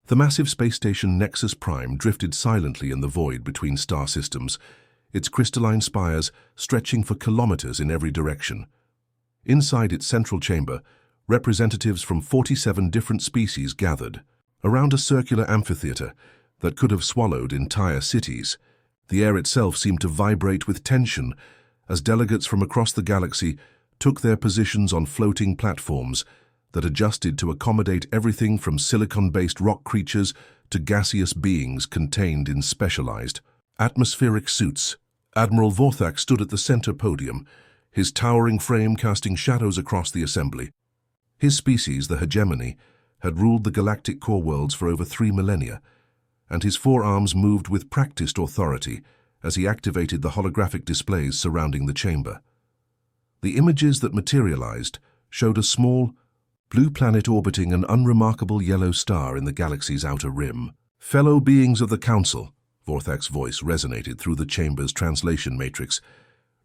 The massive space station Nexus Prime drifted silently in the void between star systems, its crystalline spires stretching for kilometers in every direction. Inside its central chamber, representatives from 47 different species gathered. Around a circular amphitheater that could have swallowed entire cities, the air itself seemed to vibrate with tension as delegates from across the galaxy took their positions on floating platforms that adjusted to accommodate everything from silicon-based rock creatures to gaseous beings contained in specialized atmospheric suits. Admiral Vorthak stood at the center podium, his towering frame casting shadows across the assembly. His species, the hegemony, had ruled the galactic core worlds for over 3 millennia, and his forearms moved with practiced authority as he activated the holographic displays surrounding the chamber. The images that materialized showed a small, blue planet orbiting an unremarkable yellow star in the galaxy's outer rim. "Fellow beings of the Council," Vorthak's voice resonated through the chamber's translation matrix,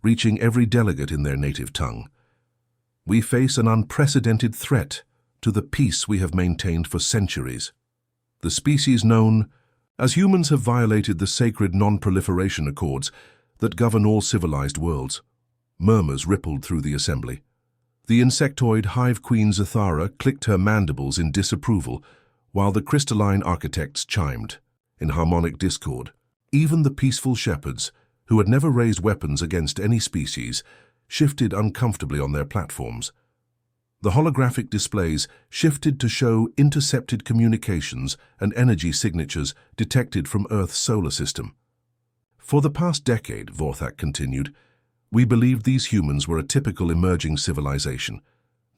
reaching every delegate in their native tongue. "We face an unprecedented threat to the peace we have maintained for centuries. The species known as humans have violated the sacred non-proliferation accords that govern all civilized worlds." Murmurs rippled through the assembly. The insectoid hive queen Zathara clicked her mandibles in disapproval, while the crystalline architects chimed in harmonic discord. Even the peaceful shepherds, who had never raised weapons against any species, shifted uncomfortably on their platforms. The holographic displays shifted to show intercepted communications and energy signatures detected from Earth's solar system. "For the past decade," Vorthak continued, "we believed these humans were a typical emerging civilization.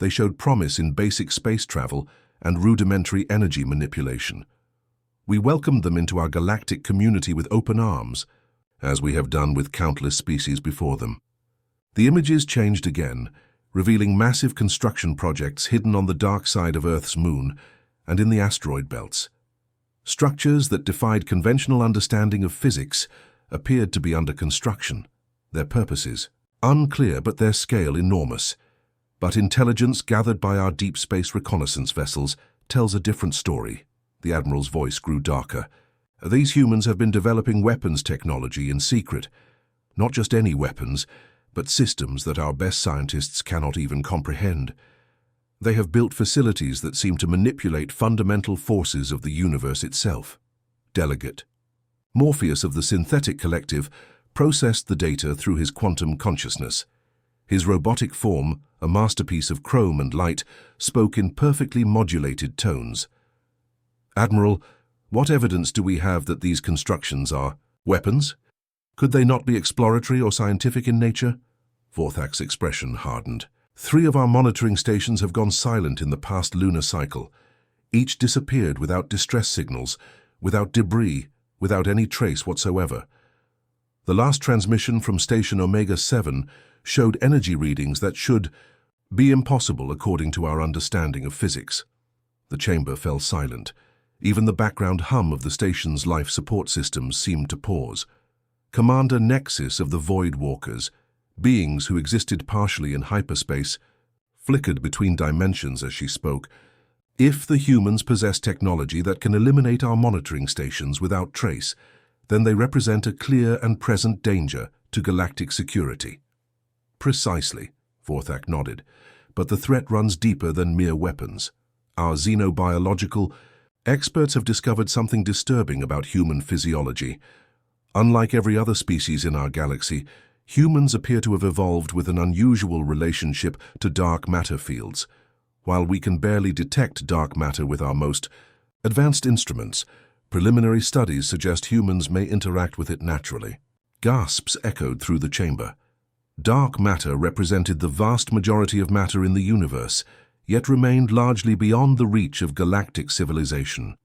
They showed promise in basic space travel and rudimentary energy manipulation. We welcomed them into our galactic community with open arms, as we have done with countless species before them." The images changed again, revealing massive construction projects hidden on the dark side of Earth's moon and in the asteroid belts. Structures that defied conventional understanding of physics appeared to be under construction, their purposes unclear but their scale enormous. But intelligence gathered by our deep space reconnaissance vessels tells a different story. The Admiral's voice grew darker. "These humans have been developing weapons technology in secret. Not just any weapons, but systems that our best scientists cannot even comprehend. They have built facilities that seem to manipulate fundamental forces of the universe itself." Delegate Morpheus of the Synthetic Collective processed the data through his quantum consciousness. His robotic form, a masterpiece of chrome and light, spoke in perfectly modulated tones. "Admiral, what evidence do we have that these constructions are weapons? Could they not be exploratory or scientific in nature?" Vorthak's expression hardened. "3 of our monitoring stations have gone silent in the past lunar cycle. Each disappeared without distress signals, without debris, without any trace whatsoever. The last transmission from Station Omega-7 showed energy readings that should be impossible according to our understanding of physics." The chamber fell silent. Even the background hum of the station's life support systems seemed to pause. Commander Nexus of the Void Walkers, beings who existed partially in hyperspace, flickered between dimensions as she spoke. "If the humans possess technology that can eliminate our monitoring stations without trace, then they represent a clear and present danger to galactic security." "Precisely," Vorthak nodded, "but the threat runs deeper than mere weapons. Our xenobiological experts have discovered something disturbing about human physiology. Unlike every other species in our galaxy, humans appear to have evolved with an unusual relationship to dark matter fields. While we can barely detect dark matter with our most advanced instruments, preliminary studies suggest humans may interact with it naturally." Gasps echoed through the chamber. Dark matter represented the vast majority of matter in the universe, yet remained largely beyond the reach of galactic civilization.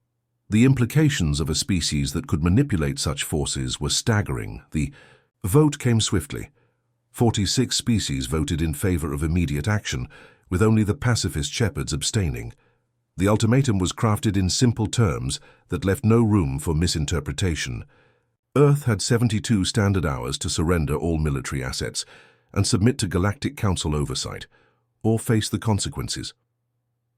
The implications of a species that could manipulate such forces were staggering. The vote came swiftly. 46 species voted in favor of immediate action, with only the pacifist shepherds abstaining. The ultimatum was crafted in simple terms that left no room for misinterpretation. Earth had 72 standard hours to surrender all military assets and submit to Galactic Council oversight, or face the consequences.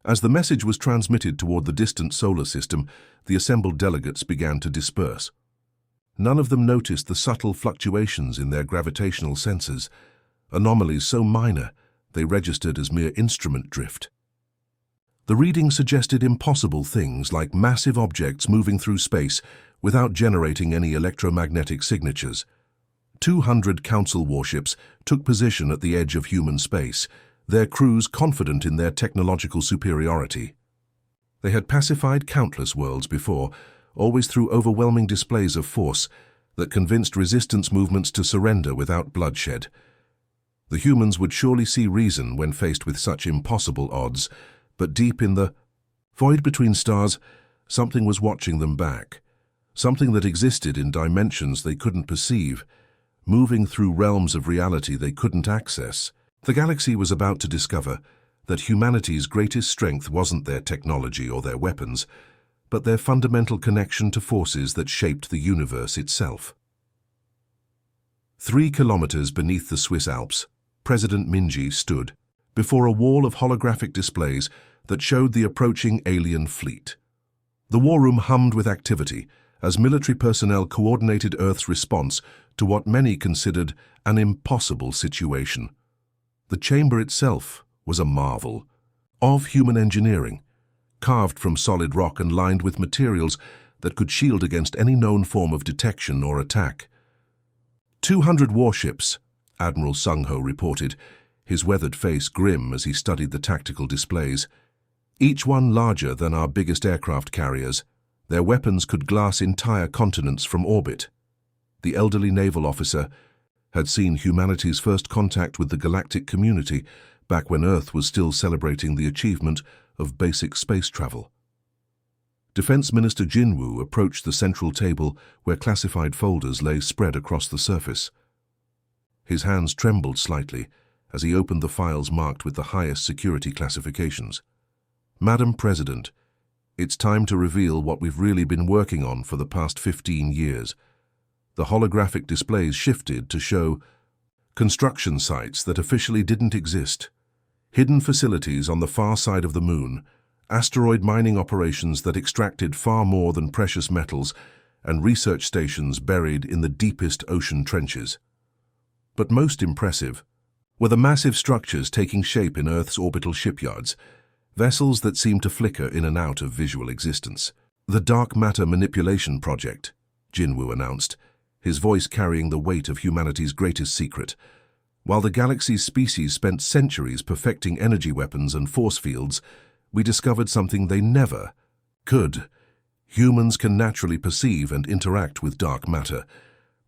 As the message was transmitted toward the distant solar system, the assembled delegates began to disperse. None of them noticed the subtle fluctuations in their gravitational sensors, anomalies so minor they registered as mere instrument drift. The readings suggested impossible things like massive objects moving through space without generating any electromagnetic signatures. 200 Council warships took position at the edge of human space, their crews confident in their technological superiority. They had pacified countless worlds before, always through overwhelming displays of force that convinced resistance movements to surrender without bloodshed. The humans would surely see reason when faced with such impossible odds, but deep in the void between stars, something was watching them back. Something that existed in dimensions they couldn't perceive, moving through realms of reality they couldn't access. The galaxy was about to discover that humanity's greatest strength wasn't their technology or their weapons, but their fundamental connection to forces that shaped the universe itself. 3 kilometers beneath the Swiss Alps, President Minji stood before a wall of holographic displays that showed the approaching alien fleet. The war room hummed with activity as military personnel coordinated Earth's response to what many considered an impossible situation. The chamber itself was a marvel of human engineering, carved from solid rock and lined with materials that could shield against any known form of detection or attack. 200 warships, Admiral Sung Ho reported, his weathered face grim as he studied the tactical displays. Each one larger than our biggest aircraft carriers, their weapons could glass entire continents from orbit. The elderly naval officer had seen humanity's first contact with the galactic community back when Earth was still celebrating the achievement of basic space travel. Defense Minister Jinwoo approached the central table where classified folders lay spread across the surface. His hands trembled slightly as he opened the files marked with the highest security classifications. Madam President, it's time to reveal what we've really been working on for the past 15 years. The holographic displays shifted to show construction sites that officially didn't exist, hidden facilities on the far side of the moon, asteroid mining operations that extracted far more than precious metals, and research stations buried in the deepest ocean trenches. But most impressive were the massive structures taking shape in Earth's orbital shipyards, vessels that seemed to flicker in and out of visual existence. The Dark Matter Manipulation Project, Jinwoo announced, his voice carrying the weight of humanity's greatest secret. While the galaxy's species spent centuries perfecting energy weapons and force fields, we discovered something they never could. Humans can naturally perceive and interact with dark matter.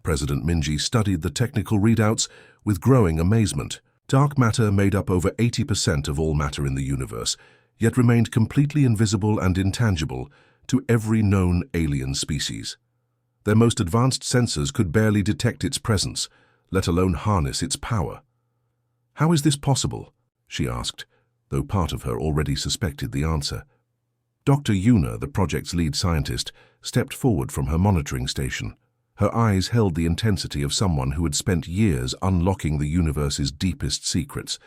President Minji studied the technical readouts with growing amazement. Dark matter made up over 80% of all matter in the universe, yet remained completely invisible and intangible to every known alien species. Their most advanced sensors could barely detect its presence, let alone harness its power. "How is this possible?" she asked, though part of her already suspected the answer. Dr. Yuna, the project's lead scientist, stepped forward from her monitoring station. Her eyes held the intensity of someone who had spent years unlocking the universe's deepest secrets.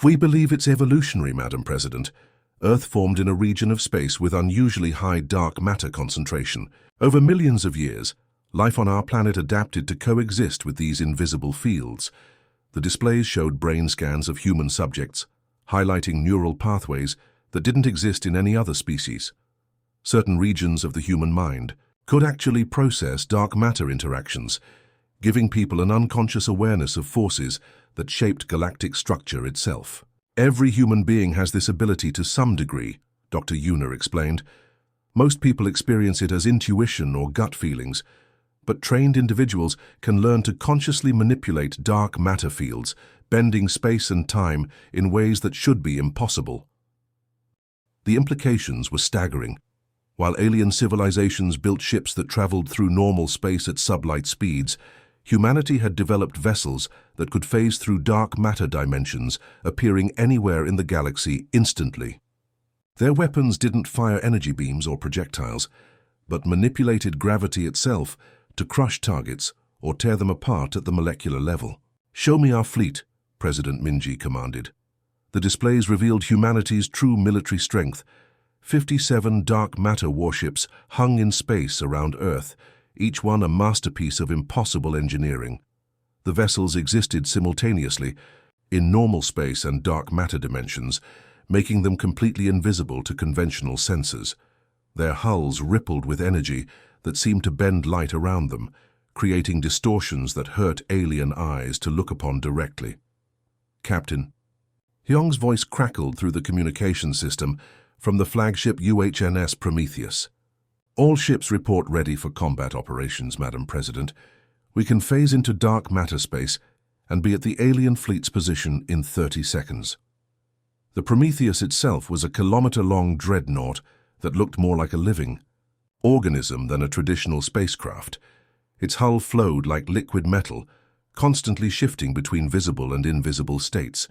"We believe it's evolutionary, Madam President. Earth formed in a region of space with unusually high dark matter concentration. Over millions of years, life on our planet adapted to coexist with these invisible fields." The displays showed brain scans of human subjects, highlighting neural pathways that didn't exist in any other species. Certain regions of the human mind could actually process dark matter interactions, giving people an unconscious awareness of forces that shaped galactic structure itself. "Every human being has this ability to some degree," Dr. Yuna explained. "Most people experience it as intuition or gut feelings, but trained individuals can learn to consciously manipulate dark matter fields, bending space and time in ways that should be impossible." The implications were staggering. While alien civilizations built ships that traveled through normal space at sublight speeds, humanity had developed vessels that could phase through dark matter dimensions, appearing anywhere in the galaxy instantly. Their weapons didn't fire energy beams or projectiles, but manipulated gravity itself to crush targets or tear them apart at the molecular level. "Show me our fleet," President Minji commanded. The displays revealed humanity's true military strength. 57 dark matter warships hung in space around Earth, each one a masterpiece of impossible engineering. The vessels existed simultaneously, in normal space and dark matter dimensions, making them completely invisible to conventional sensors. Their hulls rippled with energy that seemed to bend light around them, creating distortions that hurt alien eyes to look upon directly. "Captain." Hyung's voice crackled through the communication system from the flagship UHNS Prometheus. "All ships report ready for combat operations, Madam President. We can phase into dark matter space and be at the alien fleet's position in 30 seconds. The Prometheus itself was a kilometer-long dreadnought that looked more like a living organism than a traditional spacecraft. Its hull flowed like liquid metal, constantly shifting between visible and invisible states.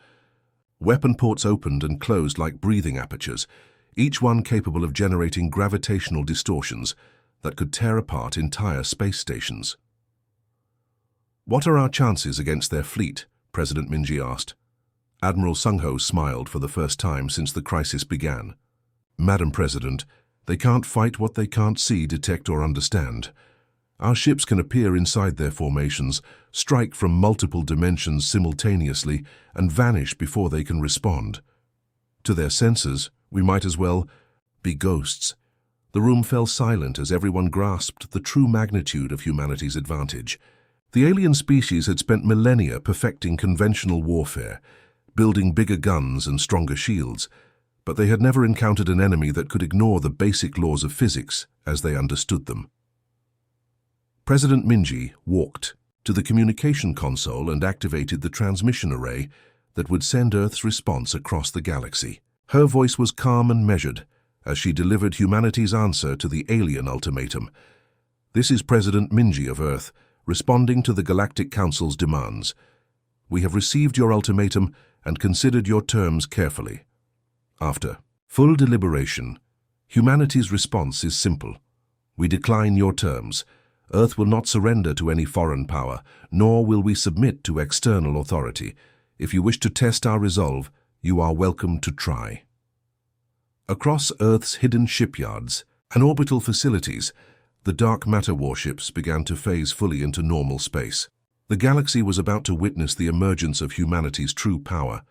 Weapon ports opened and closed like breathing apertures, each one capable of generating gravitational distortions that could tear apart entire space stations. "What are our chances against their fleet?" President Minji asked. Admiral Sung-ho smiled for the first time since the crisis began. "Madam President, they can't fight what they can't see, detect, or understand. Our ships can appear inside their formations, strike from multiple dimensions simultaneously, and vanish before they can respond. To their senses, we might as well be ghosts." The room fell silent as everyone grasped the true magnitude of humanity's advantage. The alien species had spent millennia perfecting conventional warfare, building bigger guns and stronger shields, but they had never encountered an enemy that could ignore the basic laws of physics as they understood them. President Minji walked to the communication console and activated the transmission array that would send Earth's response across the galaxy. Her voice was calm and measured as she delivered humanity's answer to the alien ultimatum. "This is President Minji of Earth, responding to the Galactic Council's demands. We have received your ultimatum and considered your terms carefully. After full deliberation, humanity's response is simple. We decline your terms. Earth will not surrender to any foreign power, nor will we submit to external authority. If you wish to test our resolve, you are welcome to try." Across Earth's hidden shipyards and orbital facilities, the dark matter warships began to phase fully into normal space. The galaxy was about to witness the emergence of humanity's true power,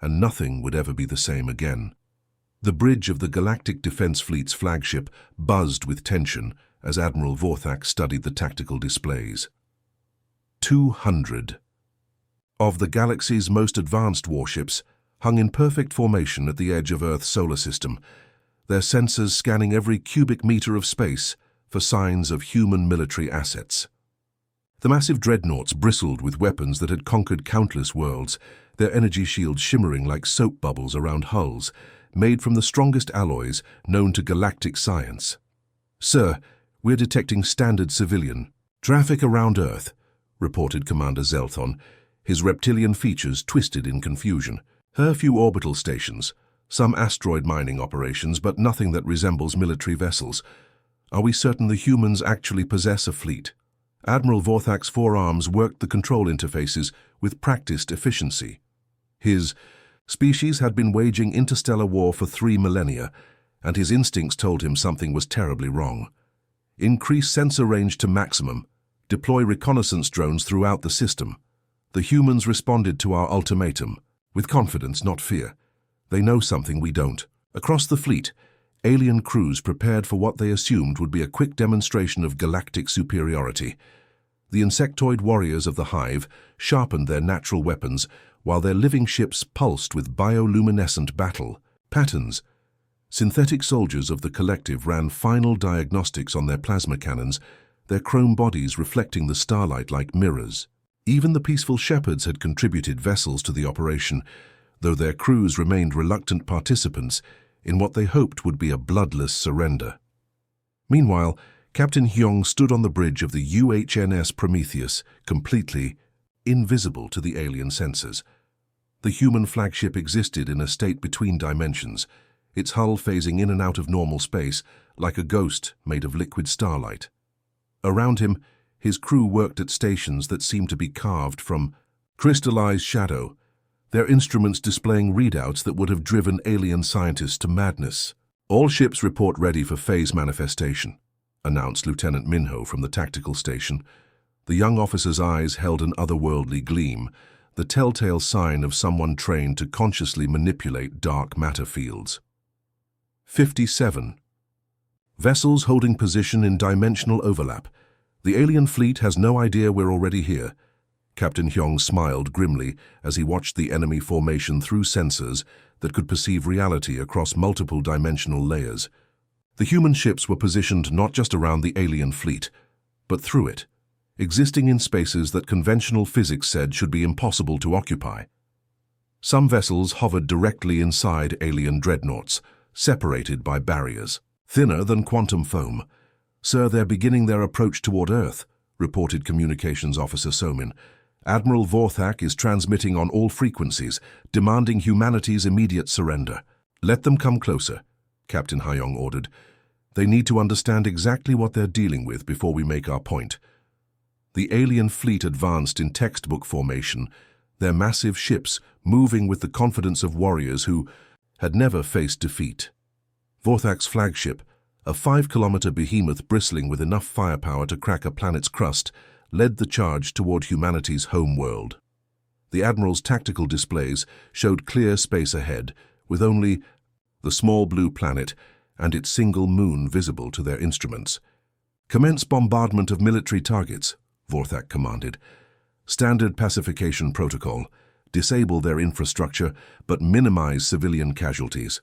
and nothing would ever be the same again. The bridge of the Galactic Defense Fleet's flagship buzzed with tension as Admiral Vorthak studied the tactical displays. 200 of the galaxy's most advanced warships hung in perfect formation at the edge of Earth's solar system, their sensors scanning every cubic meter of space for signs of human military assets. The massive dreadnoughts bristled with weapons that had conquered countless worlds, their energy shields shimmering like soap bubbles around hulls, made from the strongest alloys known to galactic science. "Sir, we're detecting standard civilian traffic around Earth," reported Commander Zelthon, his reptilian features twisted in confusion. "A few orbital stations, some asteroid mining operations, but nothing that resembles military vessels. Are we certain the humans actually possess a fleet?" Admiral Vorthak's forearms worked the control interfaces with practiced efficiency. His species had been waging interstellar war for 3 millennia, and his instincts told him something was terribly wrong. "Increase sensor range to maximum. Deploy reconnaissance drones throughout the system." The humans responded to our ultimatum with confidence, not fear. They know something we don't. Across the fleet, alien crews prepared for what they assumed would be a quick demonstration of galactic superiority. The insectoid warriors of the Hive sharpened their natural weapons while their living ships pulsed with bioluminescent battle patterns. Synthetic soldiers of the collective ran final diagnostics on their plasma cannons, their chrome bodies reflecting the starlight like mirrors. Even the peaceful shepherds had contributed vessels to the operation, though their crews remained reluctant participants in what they hoped would be a bloodless surrender. Meanwhile, Captain Hyung stood on the bridge of the UHNS Prometheus, completely invisible to the alien sensors. The human flagship existed in a state between dimensions, its hull phasing in and out of normal space like a ghost made of liquid starlight. Around him, his crew worked at stations that seemed to be carved from crystallized shadow, their instruments displaying readouts that would have driven alien scientists to madness. "All ships report ready for phase manifestation," announced Lieutenant Minho from the tactical station. The young officer's eyes held an otherworldly gleam, the telltale sign of someone trained to consciously manipulate dark matter fields. 57. Vessels holding position in dimensional overlap. The alien fleet has no idea we're already here. Captain Hyong smiled grimly as he watched the enemy formation through sensors that could perceive reality across multiple dimensional layers. The human ships were positioned not just around the alien fleet, but through it, existing in spaces that conventional physics said should be impossible to occupy. Some vessels hovered directly inside alien dreadnoughts, separated by barriers, thinner than quantum foam. "Sir, they're beginning their approach toward Earth," reported Communications Officer Somin. "Admiral Vorthak is transmitting on all frequencies, demanding humanity's immediate surrender." "Let them come closer," Captain Hyong ordered. "They need to understand exactly what they're dealing with before we make our point." The alien fleet advanced in textbook formation, their massive ships moving with the confidence of warriors who had never faced defeat. Vorthak's flagship, a 5-kilometer behemoth bristling with enough firepower to crack a planet's crust, led the charge toward humanity's home world. The Admiral's tactical displays showed clear space ahead, with only the small blue planet and its single moon visible to their instruments. "Commence bombardment of military targets," Vorthak commanded. "Standard pacification protocol. Disable their infrastructure, but minimize civilian casualties."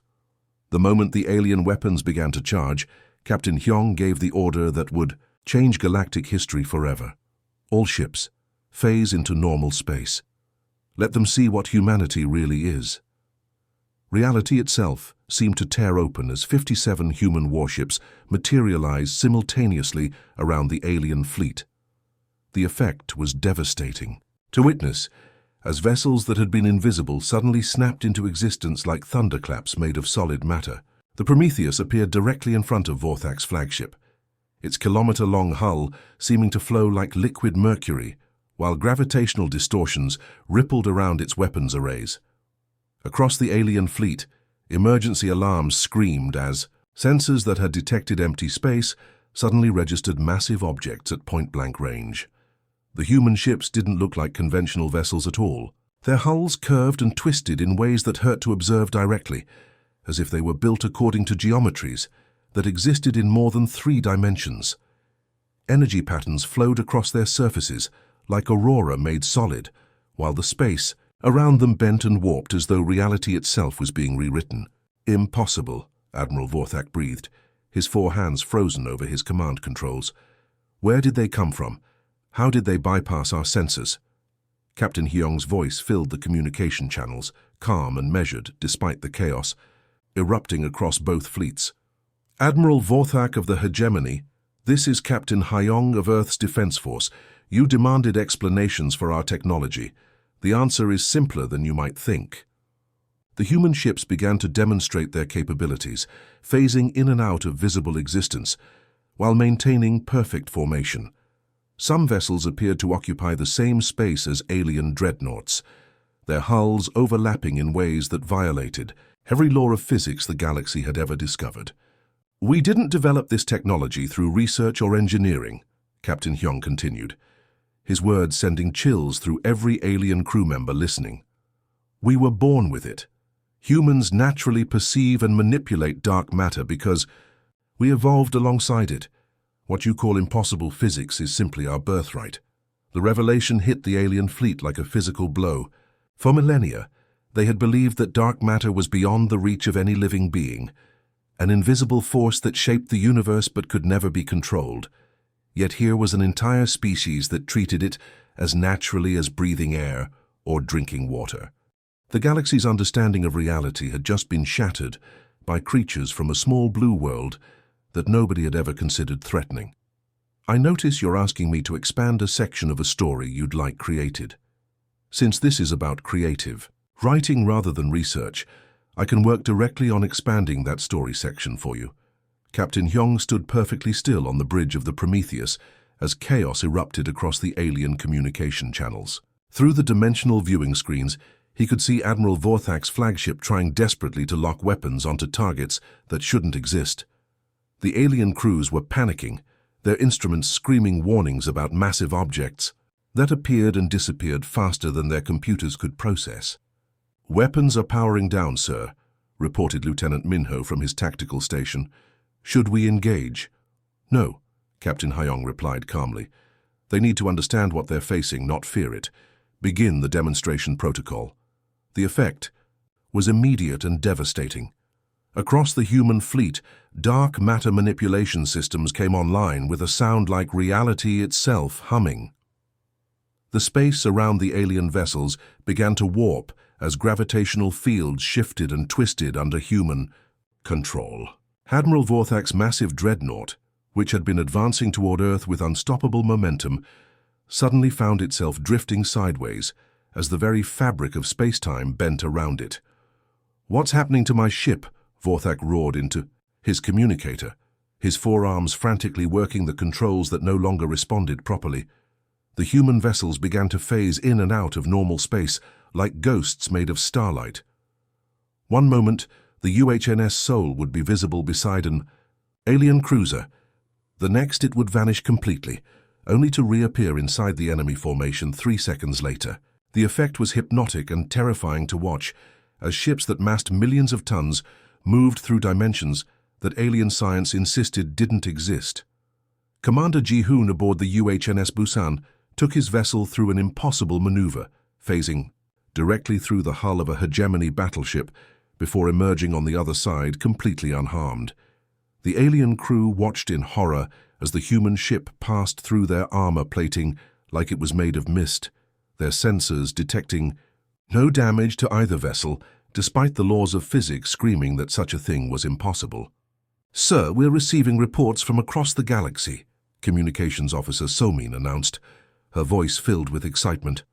The moment the alien weapons began to charge, Captain Hyong gave the order that would change galactic history forever. "All ships, phase into normal space. Let them see what humanity really is." Reality itself seemed to tear open as 57 human warships materialized simultaneously around the alien fleet. The effect was devastating to witness, as vessels that had been invisible suddenly snapped into existence like thunderclaps made of solid matter. The Prometheus appeared directly in front of Vorthak's flagship, its kilometer-long hull seeming to flow like liquid mercury, while gravitational distortions rippled around its weapons arrays. Across the alien fleet, emergency alarms screamed as sensors that had detected empty space suddenly registered massive objects at point-blank range. The human ships didn't look like conventional vessels at all. Their hulls curved and twisted in ways that hurt to observe directly, as if they were built according to geometries that existed in more than 3 dimensions. Energy patterns flowed across their surfaces, like aurora made solid, while the space around them bent and warped as though reality itself was being rewritten. "Impossible," Admiral Vorthak breathed, his 4 hands frozen over his command controls. "Where did they come from? How did they bypass our sensors?" Captain Hyong's voice filled the communication channels, calm and measured despite the chaos, erupting across both fleets. "Admiral Vorthak of the Hegemony, this is Captain Hyong of Earth's Defense Force. You demanded explanations for our technology. The answer is simpler than you might think." The human ships began to demonstrate their capabilities, phasing in and out of visible existence, while maintaining perfect formation. Some vessels appeared to occupy the same space as alien dreadnoughts, their hulls overlapping in ways that violated every law of physics the galaxy had ever discovered. "We didn't develop this technology through research or engineering," Captain Hyong continued, his words sending chills through every alien crew member listening. "We were born with it. Humans naturally perceive and manipulate dark matter because we evolved alongside it. What you call impossible physics is simply our birthright." The revelation hit the alien fleet like a physical blow. For millennia, they had believed that dark matter was beyond the reach of any living being, an invisible force that shaped the universe but could never be controlled. Yet here was an entire species that treated it as naturally as breathing air or drinking water. The galaxy's understanding of reality had just been shattered by creatures from a small blue world that nobody had ever considered threatening. "I notice you're asking me to expand a section of a story you'd like created. Since this is about creative writing rather than research, I can work directly on expanding that story section for you." Captain Hyong stood perfectly still on the bridge of the Prometheus as chaos erupted across the alien communication channels. Through the dimensional viewing screens, He could see Admiral Vorthak's flagship trying desperately to lock weapons onto targets that shouldn't exist. The alien crews were panicking, their instruments screaming warnings about massive objects that appeared and disappeared faster than their computers could process. "Weapons are powering down, sir," reported Lieutenant Minho from his tactical station. "Should we engage?" "No," Captain Hyong replied calmly. "They need to understand what they're facing, not fear it. Begin the demonstration protocol." The effect was immediate and devastating. Across the human fleet, dark matter manipulation systems came online with a sound like reality itself humming. The space around the alien vessels began to warp as gravitational fields shifted and twisted under human control. Admiral Vorthak's massive dreadnought, which had been advancing toward Earth with unstoppable momentum, suddenly found itself drifting sideways as the very fabric of space-time bent around it. "What's happening to my ship?" Vorthak roared into his communicator, his forearms frantically working the controls that no longer responded properly. The human vessels began to phase in and out of normal space like ghosts made of starlight. One moment, the UHNS Seoul would be visible beside an alien cruiser. The next, it would vanish completely, only to reappear inside the enemy formation 3 seconds later. The effect was hypnotic and terrifying to watch, as ships that massed millions of tons moved through dimensions that alien science insisted didn't exist. Commander Ji-hoon aboard the UHNS Busan took his vessel through an impossible maneuver, phasing directly through the hull of a hegemony battleship before emerging on the other side completely unharmed. The alien crew watched in horror as the human ship passed through their armor plating like it was made of mist, their sensors detecting no damage to either vessel, despite the laws of physics screaming that such a thing was impossible. "Sir, we're receiving reports from across the galaxy," Communications Officer Somin announced, her voice filled with excitement.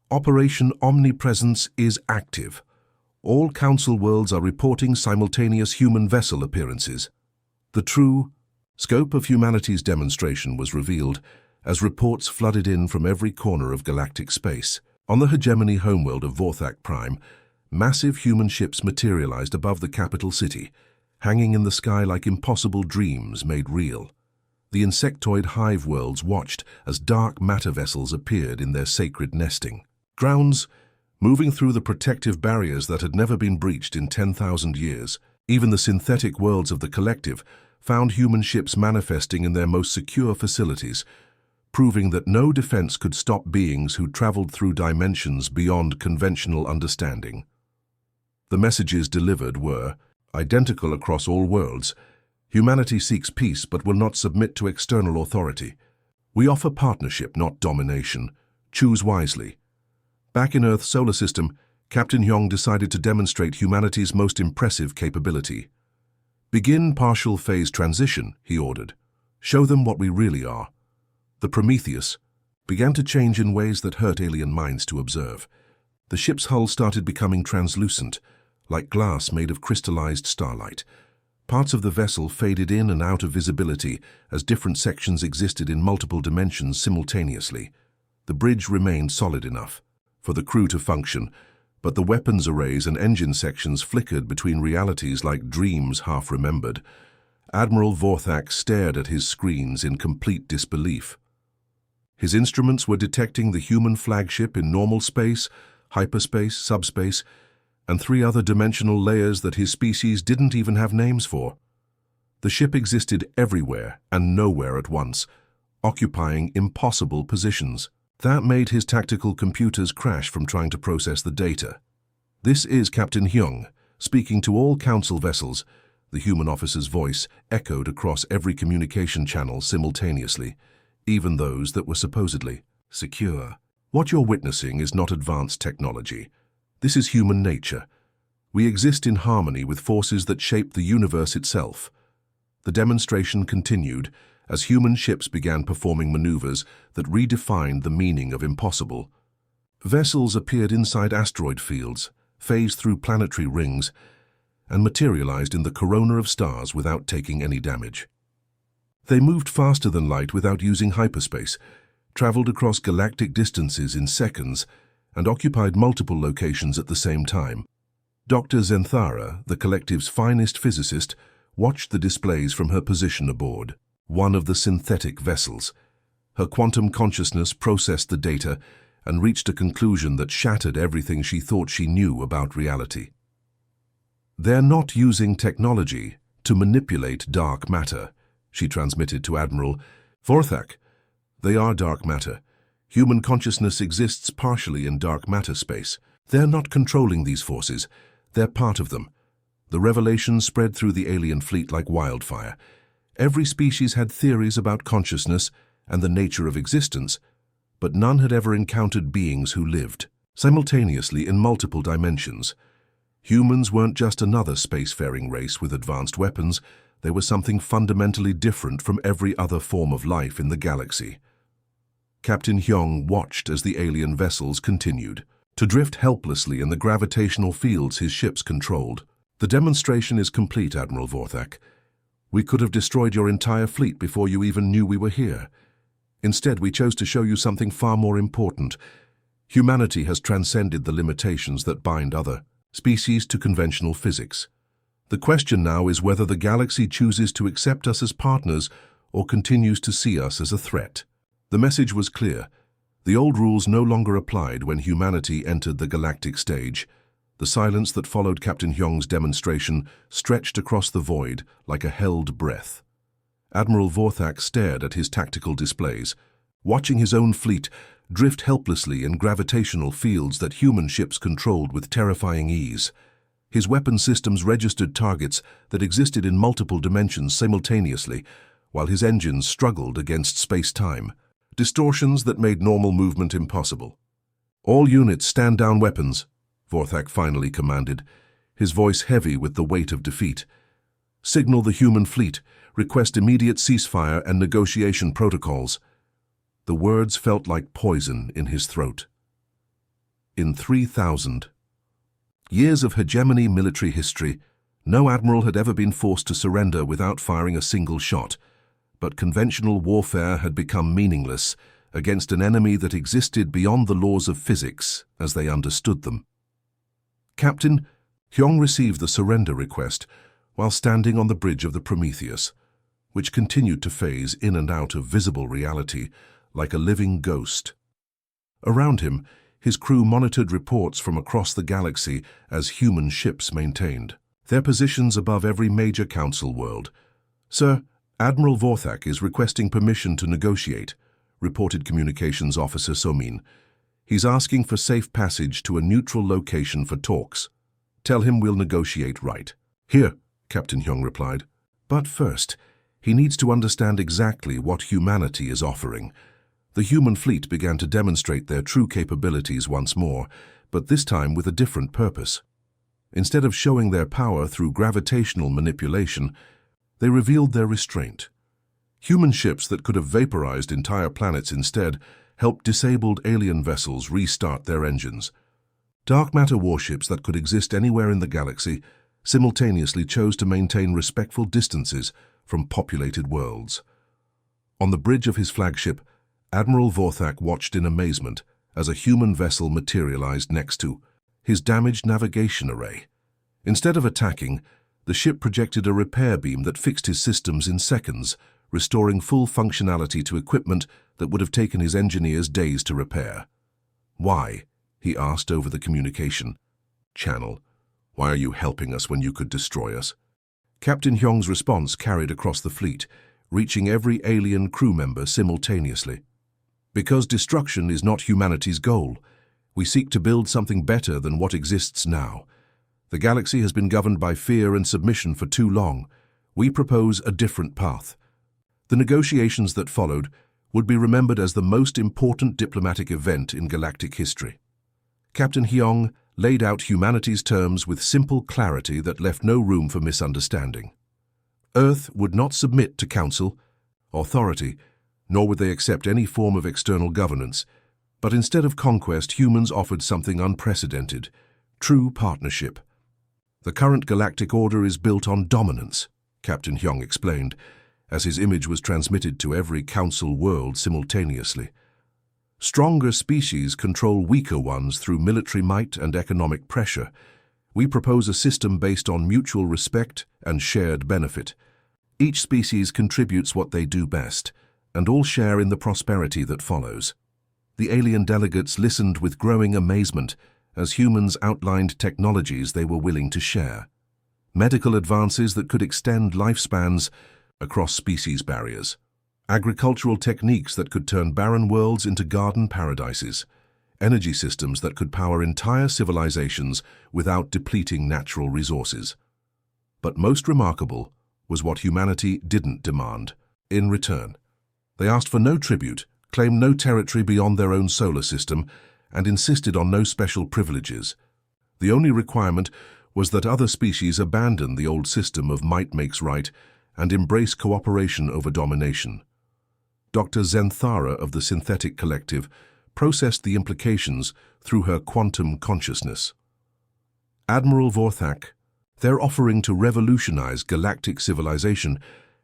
"Operation Omnipresence is active. All Council worlds are reporting simultaneous human vessel appearances." The true scope of humanity's demonstration was revealed as reports flooded in from every corner of galactic space. On the hegemony homeworld of Vorthak Prime, massive human ships materialized above the capital city, hanging in the sky like impossible dreams made real. The insectoid hive worlds watched as dark matter vessels appeared in their sacred nesting grounds, moving through the protective barriers that had never been breached in 10,000 years. Even the synthetic worlds of the collective found human ships manifesting in their most secure facilities, proving that no defense could stop beings who traveled through dimensions beyond conventional understanding. The messages delivered were identical across all worlds. Humanity seeks peace but will not submit to external authority. We offer partnership, not domination. Choose wisely. Back in Earth's solar system, Captain Hyong decided to demonstrate humanity's most impressive capability. "Begin partial phase transition," he ordered. "Show them what we really are." The Prometheus began to change in ways that hurt alien minds to observe. The ship's hull started becoming translucent, like glass made of crystallized starlight. Parts of the vessel faded in and out of visibility as different sections existed in multiple dimensions simultaneously. The bridge remained solid enough for the crew to function, but the weapons arrays and engine sections flickered between realities like dreams half remembered. Admiral Vorthak stared at his screens in complete disbelief. His instruments were detecting the human flagship in normal space, hyperspace, subspace, and 3 other dimensional layers that his species didn't even have names for. The ship existed everywhere and nowhere at once, occupying impossible positions. That made his tactical computers crash from trying to process the data. "This is Captain Hyung, speaking to all Council vessels." The human officer's voice echoed across every communication channel simultaneously, even those that were supposedly secure. "What you're witnessing is not advanced technology. This is human nature. We exist in harmony with forces that shape the universe itself." The demonstration continued as human ships began performing maneuvers that redefined the meaning of impossible. Vessels appeared inside asteroid fields, phased through planetary rings, and materialized in the corona of stars without taking any damage. They moved faster than light without using hyperspace, traveled across galactic distances in seconds, and occupied multiple locations at the same time. Dr. Zenthara, the collective's finest physicist, watched the displays from her position aboard one of the synthetic vessels. Her quantum consciousness processed the data and reached a conclusion that shattered everything she thought she knew about reality. "They're not using technology to manipulate dark matter," she transmitted to Admiral Vorthak. "They are dark matter. Human consciousness exists partially in dark matter space. They're not controlling these forces. They're part of them." The revelation spread through the alien fleet like wildfire. Every species had theories about consciousness and the nature of existence, but none had ever encountered beings who lived simultaneously in multiple dimensions. Humans weren't just another spacefaring race with advanced weapons. They were something fundamentally different from every other form of life in the galaxy. Captain Hyung watched as the alien vessels continued to drift helplessly in the gravitational fields his ships controlled. "The demonstration is complete, Admiral Vorthak. We could have destroyed your entire fleet before you even knew we were here. Instead, we chose to show you something far more important. Humanity has transcended the limitations that bind other species to conventional physics. The question now is whether the galaxy chooses to accept us as partners or continues to see us as a threat." The message was clear. The old rules no longer applied when humanity entered the galactic stage. The silence that followed Captain Hyung's demonstration stretched across the void like a held breath. Admiral Vorthak stared at his tactical displays, watching his own fleet drift helplessly in gravitational fields that human ships controlled with terrifying ease. His weapon systems registered targets that existed in multiple dimensions simultaneously, while his engines struggled against space-time, distortions that made normal movement impossible. "All units stand down weapons," Vorthak finally commanded, his voice heavy with the weight of defeat. "Signal the human fleet. Request immediate ceasefire and negotiation protocols." The words felt like poison in his throat. In 3,000 years of hegemony military history, no admiral had ever been forced to surrender without firing a single shot. But conventional warfare had become meaningless against an enemy that existed beyond the laws of physics as they understood them. Captain Hyung received the surrender request while standing on the bridge of the Prometheus, which continued to phase in and out of visible reality like a living ghost. Around him, his crew monitored reports from across the galaxy as human ships maintained their positions above every major council world. "Sir, Admiral Vorthak is requesting permission to negotiate," reported Communications Officer Somin. "He's asking for safe passage to a neutral location for talks. Tell him we'll negotiate right." "Here," Captain Hyung replied. "But first, he needs to understand exactly what humanity is offering." The human fleet began to demonstrate their true capabilities once more, but this time with a different purpose. Instead of showing their power through gravitational manipulation, they revealed their restraint. Human ships that could have vaporized entire planets instead helped disabled alien vessels restart their engines. Dark matter warships that could exist anywhere in the galaxy simultaneously chose to maintain respectful distances from populated worlds. On the bridge of his flagship, Admiral Vorthak watched in amazement as a human vessel materialized next to his damaged navigation array. Instead of attacking, the ship projected a repair beam that fixed his systems in seconds, restoring full functionality to equipment that would have taken his engineers days to repair. "Why?" he asked over the communication channel. "Why are you helping us when you could destroy us?" Captain Hyung's response carried across the fleet, reaching every alien crew member simultaneously. "Because destruction is not humanity's goal. We seek to build something better than what exists now. The galaxy has been governed by fear and submission for too long. We propose a different path." The negotiations that followed would be remembered as the most important diplomatic event in galactic history. Captain Hyung laid out humanity's terms with simple clarity that left no room for misunderstanding. Earth would not submit to council, authority, nor would they accept any form of external governance, but instead of conquest, humans offered something unprecedented: true partnership. "The current galactic order is built on dominance," Captain Hyung explained, as his image was transmitted to every council world simultaneously. Stronger species control weaker ones through military might and economic pressure. We propose a system based on mutual respect and shared benefit. Each species contributes what they do best, and all share in the prosperity that follows. The alien delegates listened with growing amazement as humans outlined technologies they were willing to share. Medical advances that could extend lifespans across species barriers. Agricultural techniques that could turn barren worlds into garden paradises. Energy systems that could power entire civilizations without depleting natural resources. But most remarkable was what humanity didn't demand in return. They asked for no tribute, claimed no territory beyond their own solar system, and insisted on no special privileges. The only requirement was that other species abandon the old system of might makes right and embrace cooperation over domination. Dr. Zenthara of the Synthetic Collective processed the implications through her quantum consciousness. Admiral Vorthak, they're offering to revolutionize galactic civilization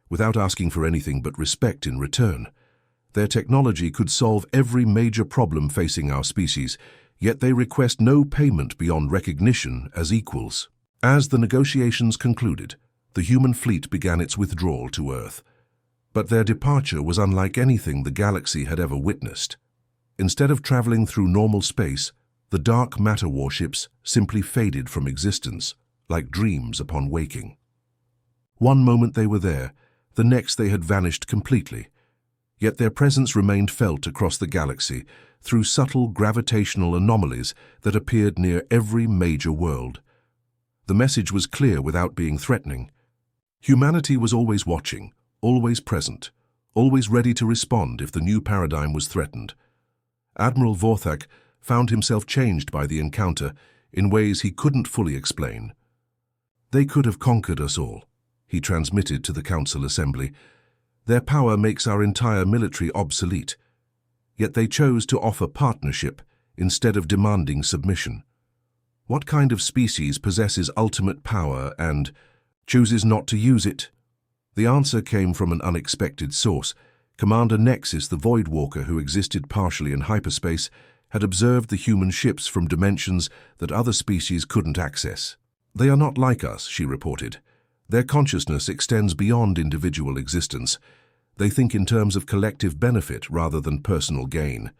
without asking for anything but respect in return. Their technology could solve every major problem facing our species, yet they request no payment beyond recognition as equals. As the negotiations concluded, the human fleet began its withdrawal to Earth. But their departure was unlike anything the galaxy had ever witnessed. Instead of traveling through normal space, the dark matter warships simply faded from existence, like dreams upon waking. One moment they were there, the next they had vanished completely. Yet their presence remained felt across the galaxy through subtle gravitational anomalies that appeared near every major world. The message was clear without being threatening. Humanity was always watching, always present, always ready to respond if the new paradigm was threatened. Admiral Vorthak found himself changed by the encounter in ways he couldn't fully explain. "They could have conquered us all," he transmitted to the Council Assembly. "Their power makes our entire military obsolete. Yet they chose to offer partnership instead of demanding submission. What kind of species possesses ultimate power and chooses not to use it?" The answer came from an unexpected source. Commander Nexus, the Void Walker who existed partially in hyperspace, had observed the human ships from dimensions that other species couldn't access. "They are not like us," she reported. "Their consciousness extends beyond individual existence. They think in terms of collective benefit rather than personal gain.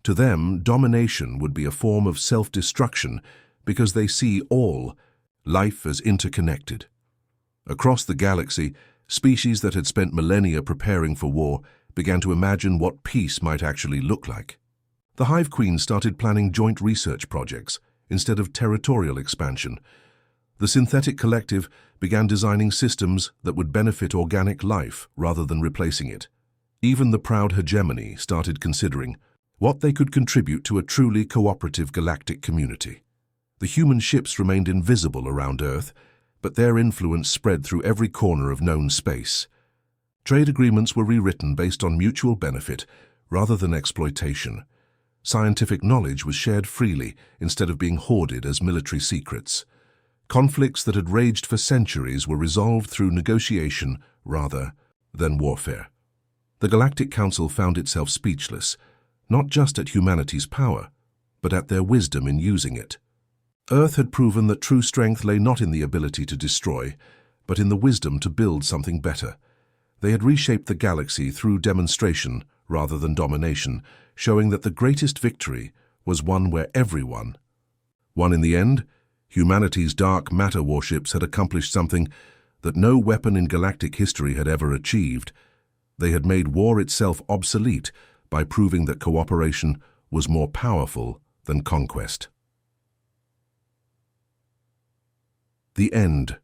To them, domination would be a form of self-destruction because they see all life as interconnected." Across the galaxy, species that had spent millennia preparing for war began to imagine what peace might actually look like. The Hive Queen started planning joint research projects instead of territorial expansion. The Synthetic Collective began designing systems that would benefit organic life rather than replacing it. Even the proud hegemony started considering what they could contribute to a truly cooperative galactic community. The human ships remained invisible around Earth, but their influence spread through every corner of known space. Trade agreements were rewritten based on mutual benefit rather than exploitation. Scientific knowledge was shared freely instead of being hoarded as military secrets. Conflicts that had raged for centuries were resolved through negotiation rather than warfare. The Galactic Council found itself speechless, not just at humanity's power, but at their wisdom in using it. Earth had proven that true strength lay not in the ability to destroy, but in the wisdom to build something better. They had reshaped the galaxy through demonstration rather than domination, showing that the greatest victory was one where everyone won in the end. Humanity's dark matter warships had accomplished something that no weapon in galactic history had ever achieved. They had made war itself obsolete by proving that cooperation was more powerful than conquest. The end.